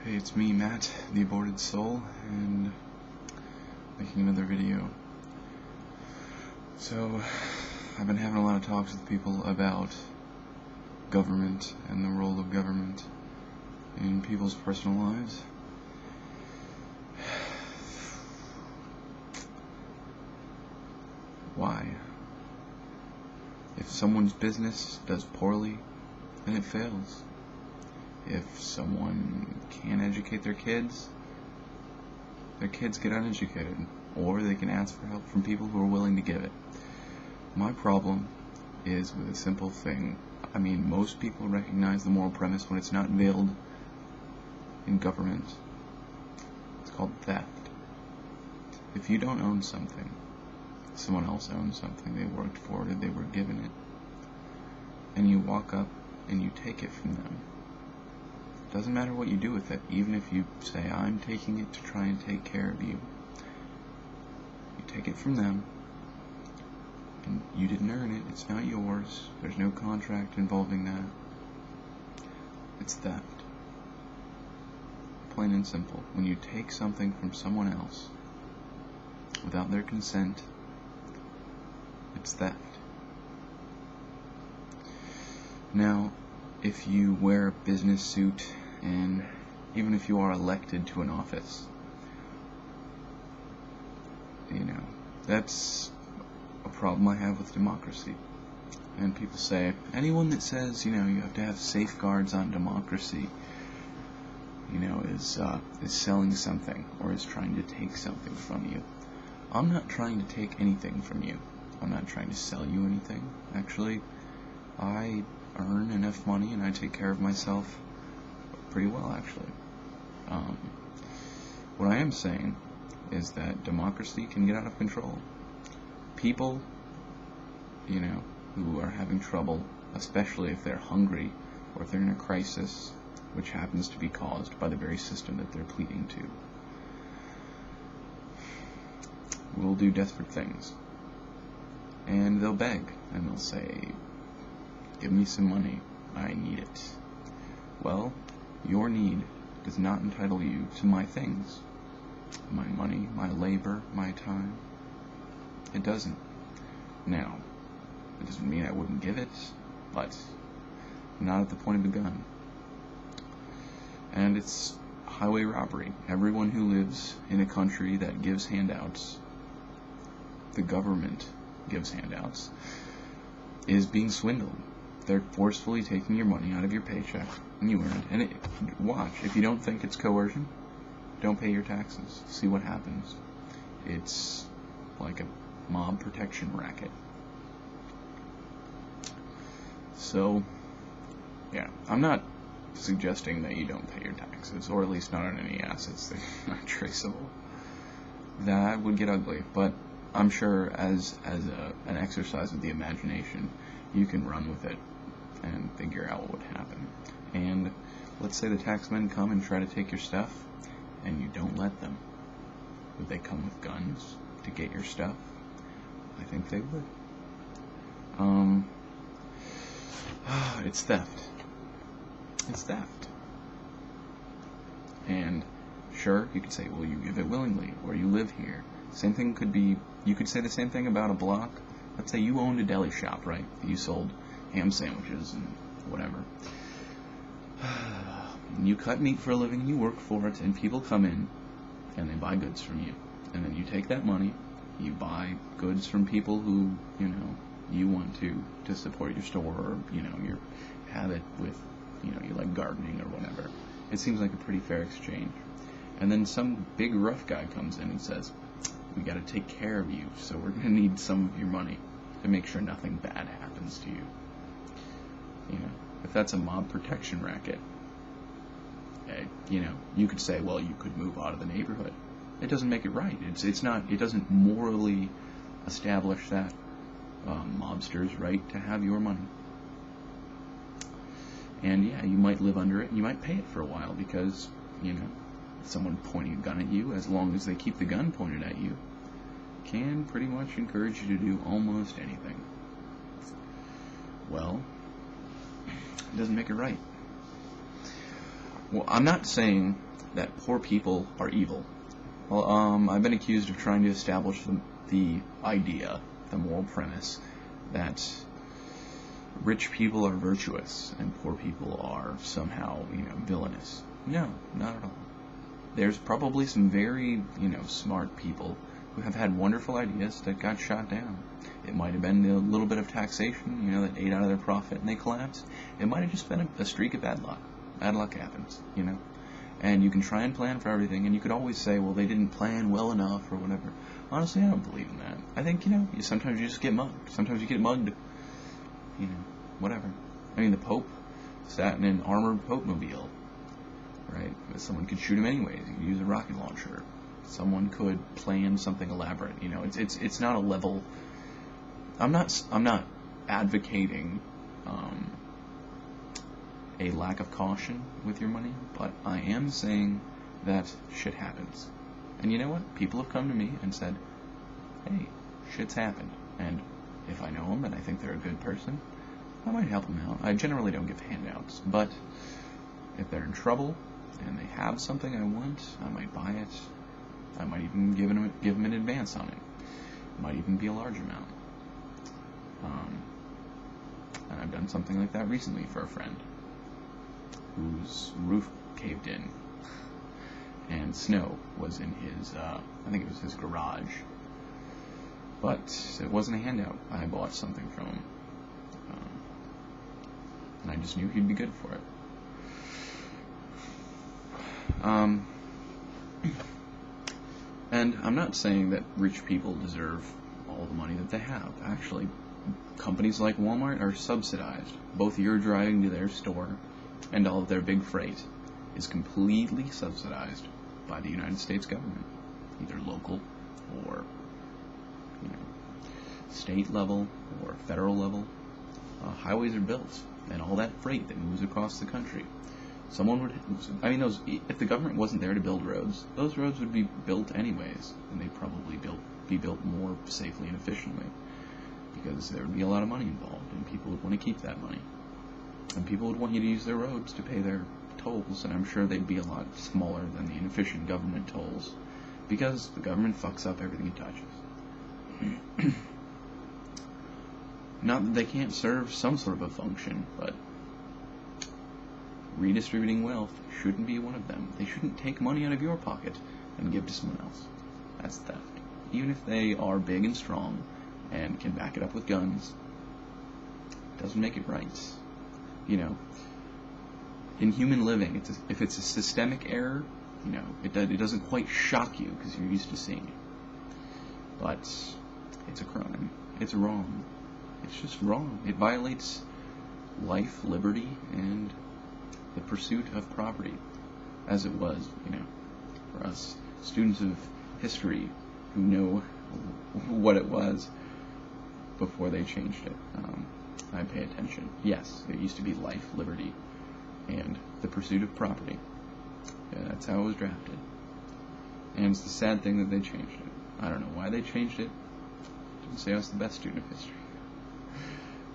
Hey, it's me, Matt, the aborted soul, and making another video. So, I've been having a lot of talks with people about government and the role of government in people's personal lives. Why? If someone's business does poorly, then it fails. If someone can't educate their kids get uneducated, or they can ask for help from people who are willing to give it. My problem is with a simple thing. I mean, most people recognize the moral premise when it's not veiled in government. It's called theft. If you don't own something, someone else owns something, they worked for it, or they were given it, and you walk up and you take it from them. Doesn't matter what you do with it, even if you say, I'm taking it to try and take care of you. You take it from them, and you didn't earn it, it's not yours, there's no contract involving that. It's theft. Plain and simple. When you take something from someone else, without their consent, it's theft. Now, if you wear a business suit, and even if you are elected to an office, that's a problem I have with democracy. And people say, anyone that says, you have to have safeguards on democracy, is selling something, or is trying to take something from you. I'm not trying to take anything from you. I'm not trying to sell you anything. Actually, I earn enough money and I take care of myself pretty well, actually. What I am saying is that democracy can get out of control. People, who are having trouble, especially if they're hungry or if they're in a crisis, which happens to be caused by the very system that they're pleading to, will do desperate things. And they'll beg, and they'll say, give me some money, I need it. Well, your need does not entitle you to my things. My money, my labor, my time. It doesn't. Now, it doesn't mean I wouldn't give it, but not at the point of a gun. And it's highway robbery. Everyone who lives in a country that gives handouts, the government gives handouts, is being swindled. They're forcefully taking your money out of your paycheck, and you earned. And watch, if you don't think it's coercion, don't pay your taxes. See what happens. It's like a mob protection racket. So, yeah, I'm not suggesting that you don't pay your taxes, or at least not on any assets that are not traceable. That would get ugly, but I'm sure as an exercise of the imagination, you can run with it and figure out what would happen. And let's say the taxmen come and try to take your stuff, and you don't let them. Would they come with guns to get your stuff? I think they would. It's theft. It's theft. And sure, you could say, well, you give it willingly, or you live here. Same thing could be, you could say the same thing about a block. Let's say you owned a deli shop, right? You sold ham sandwiches and whatever. You cut meat for a living, you work for it, and people come in and they buy goods from you. And then you take that money, you buy goods from people who, you want to support your store, or, your habit with, you like gardening or whatever. It seems like a pretty fair exchange. And then some big rough guy comes in and says, we got to take care of you, so we're going to need some of your money to make sure nothing bad happens to you. If that's a mob protection racket, you could say, well, you could move out of the neighborhood. It doesn't make it right. It's not. It doesn't morally establish that mobster's right to have your money. And yeah, you might live under it, and you might pay it for a while because someone pointing a gun at you, as long as they keep the gun pointed at you, can pretty much encourage you to do almost anything. Well, it doesn't make it right. Well, I'm not saying that poor people are evil. Well, I've been accused of trying to establish the idea, the moral premise, that rich people are virtuous and poor people are somehow, villainous. No, not at all. There's probably some very, smart people who have had wonderful ideas that got shot down. It might have been a little bit of taxation, that ate out of their profit and they collapsed. It might have just been a streak of bad luck. Bad luck happens, And you can try and plan for everything, and you could always say, well, they didn't plan well enough or whatever. Honestly, I don't believe in that. I think, sometimes you just get mugged. Sometimes you get mugged, whatever. I mean, the Pope sat in an armored Pope-mobile, right? Someone could shoot him anyways. You could use a rocket launcher. Someone could plan something elaborate. It's not a level. I'm not advocating a lack of caution with your money, but I am saying that shit happens. And you know what? People have come to me and said, hey, shit's happened. And if I know them and I think they're a good person, I might help them out. I generally don't give handouts, but if they're in trouble and they have something I want, I might buy it. I might even give them an advance on it. It might even be a large amount. And I've done something like that recently for a friend whose roof caved in and snow was in his, I think it was his garage. But it wasn't a handout. I bought something from him. And I just knew he'd be good for it. And I'm not saying that rich people deserve all the money that they have. Actually, companies like Walmart are subsidized. Both your driving to their store and all of their big freight is completely subsidized by the United States government, either local or, state level or federal level. Highways are built, and all that freight that moves across the country. If the government wasn't there to build roads, those roads would be built anyways, and they'd probably be built more safely and efficiently, because there would be a lot of money involved, and people would want to keep that money. And people would want you to use their roads to pay their tolls, and I'm sure they'd be a lot smaller than the inefficient government tolls, because the government fucks up everything it touches. Not that they can't serve some sort of a function, but redistributing wealth shouldn't be one of them. They shouldn't take money out of your pocket and give to someone else. That's theft. Even if they are big and strong and can back it up with guns, it doesn't make it right. In human living, if it's a systemic error, it doesn't quite shock you because you're used to seeing it. But it's a crime. It's wrong. It's just wrong. It violates life, liberty, and the pursuit of property, as it was, for us students of history who know what it was before they changed it. I pay attention. Yes, it used to be life, liberty, and the pursuit of property. Yeah, that's how it was drafted. And it's the sad thing that they changed it. I don't know why they changed it. Didn't say I was the best student of history.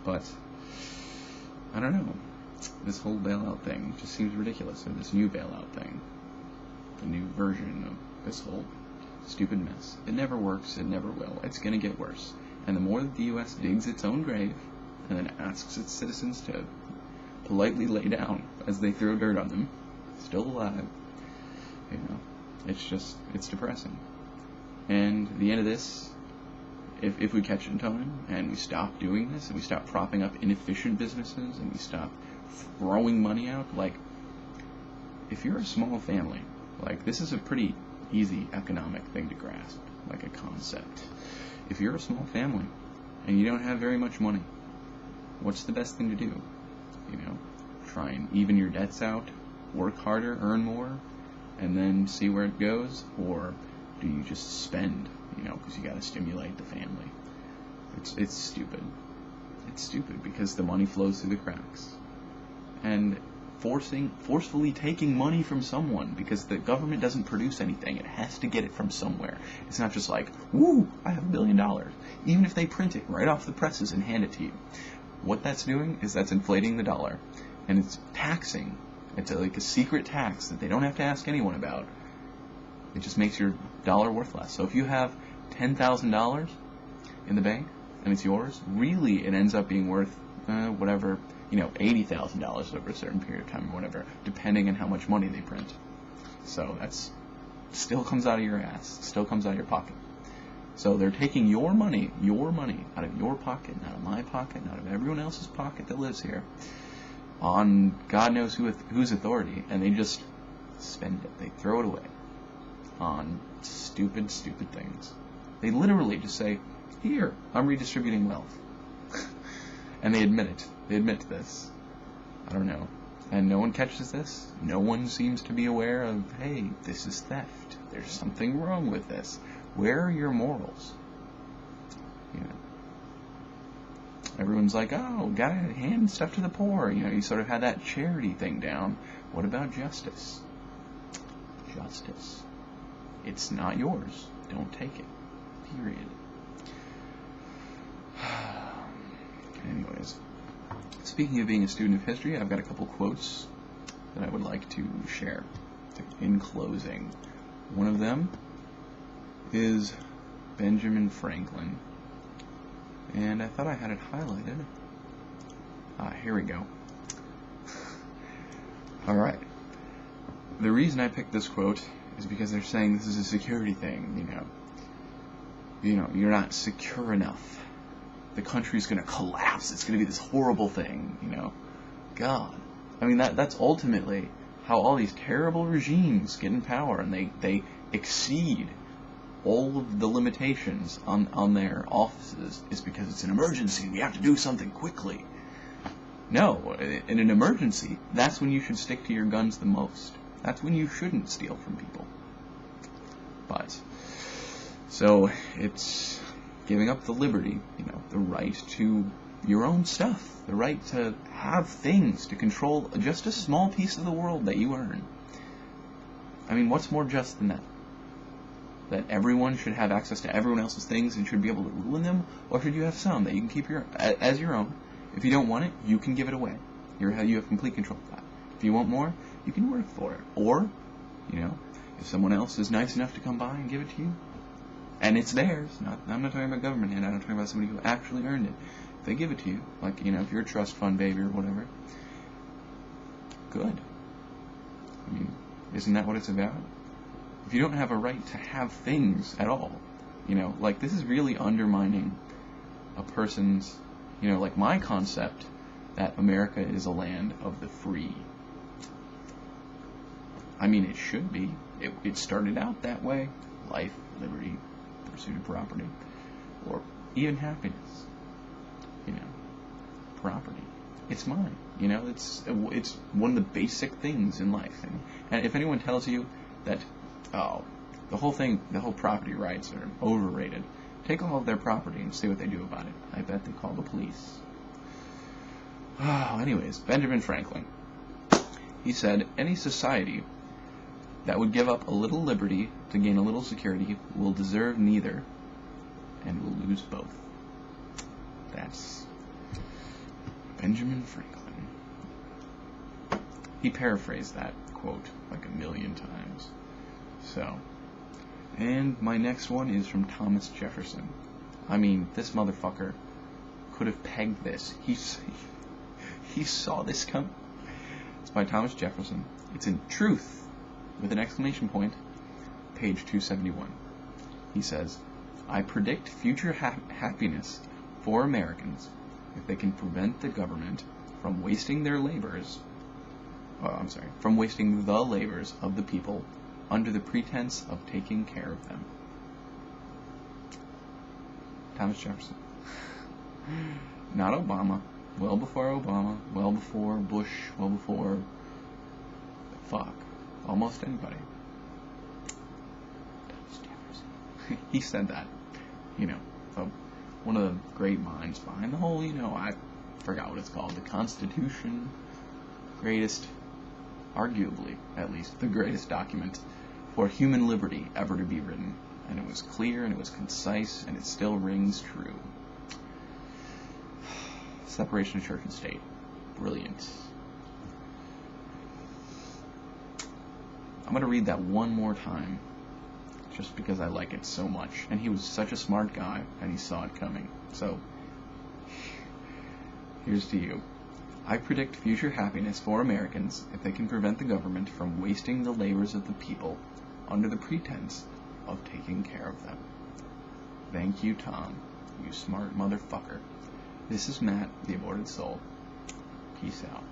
But, I don't know. This whole bailout thing just seems ridiculous, or this new bailout thing. The new version of this whole stupid mess. It never works, it never will. It's going to get worse. And the more that the U.S. digs its own grave, and then asks its citizens to politely lay down as they throw dirt on them, still alive, it's depressing. And the end of this, if we catch it in time, and we stop doing this, and we stop propping up inefficient businesses, and we stop throwing money out, if you're a small family, this is a pretty easy economic thing to grasp, like a concept. If you're a small family, and you don't have very much money, what's the best thing to do? Try and even your debts out, work harder, earn more, and then see where it goes? Or do you just spend, because you got to stimulate the family? It's stupid. It's stupid because the money flows through the cracks. And forcefully taking money from someone, because the government doesn't produce anything. It has to get it from somewhere. It's not just like, woo, I have $1 billion. Even if they print it right off the presses and hand it to you. What that's doing is that's inflating the dollar. And it's taxing It's like a secret tax that they don't have to ask anyone about. It just makes your dollar worth less. So if you have $10,000 in the bank and it's yours, really it ends up being worth whatever, $80,000 over a certain period of time or whatever, depending on how much money they print. So that's still comes out of your ass, still comes out of your pocket. So they're taking your money out of your pocket, out of my pocket, out of everyone else's pocket that lives here, on God knows whose authority, and they just spend it. They throw it away on stupid things. They literally just say, here, I'm redistributing wealth. And they admit it. They admit to this. I don't know. And no one catches this. No one seems to be aware of, hey, this is theft. There's something wrong with this. Where are your morals? Everyone's like, oh, gotta hand stuff to the poor. You sort of had that charity thing down. What about justice? Justice. It's not yours. Don't take it. Period. Anyways, speaking of being a student of history, I've got a couple quotes that I would like to share in closing. One of them is Benjamin Franklin, and I thought I had it highlighted. Here we go. Alright. The reason I picked this quote is because they're saying this is a security thing, you're not secure enough. The country's going to collapse. It's going to be this horrible thing, God. I mean, that's ultimately how all these terrible regimes get in power, and they exceed all of the limitations on their offices, is because it's an emergency. We have to do something quickly. No, in an emergency, that's when you should stick to your guns the most. That's when you shouldn't steal from people. But, so, it's giving up the liberty, the right to your own stuff, the right to have things, to control just a small piece of the world that you earn. I mean, what's more just than that? That everyone should have access to everyone else's things and should be able to ruin them? Or should you have some that you can keep as your own? If you don't want it, you can give it away. You have complete control of that. If you want more, you can work for it. Or, if someone else is nice enough to come by and give it to you, and it's theirs. I'm not talking about government hand. I'm talking about somebody who actually earned it. If they give it to you, like, if you're a trust fund baby or whatever, good. I mean, isn't that what it's about? If you don't have a right to have things at all, this is really undermining a person's, like my concept that America is a land of the free. I mean, it should be. It started out that way. Life, liberty, pursuit of property, or even happiness. Property. It's mine. It's one of the basic things in life. And if anyone tells you that, the whole property rights are overrated, take all of their property and see what they do about it. I bet they call the police. Anyways, Benjamin Franklin. He said, any society that would give up a little liberty to gain a little security will deserve neither and will lose both. That's Benjamin Franklin. He paraphrased that quote like a million times. So, and my next one is from Thomas Jefferson. I mean, this motherfucker could have pegged this. He saw this come. It's by Thomas Jefferson. It's in Truth, with an exclamation point, page 271. He says, I predict future happiness for Americans if they can prevent the government from wasting their labors, from wasting the labors of the people under the pretense of taking care of them. Thomas Jefferson. Not Obama. Well before Obama. Well before Bush. Well before... almost anybody. Thomas Jefferson. He said that. One of the great minds behind the whole, I forgot what it's called, the Constitution. Greatest, arguably, at least, the greatest document for human liberty ever to be written. And it was clear, and it was concise, and it still rings true. Separation of church and state. Brilliant. I'm going to read that one more time, just because I like it so much. And he was such a smart guy, and he saw it coming. So, here's to you. I predict future happiness for Americans if they can prevent the government from wasting the labors of the people under the pretense of taking care of them. Thank you, Tom, you smart motherfucker. This is Matt, the Aborted Soul. Peace out.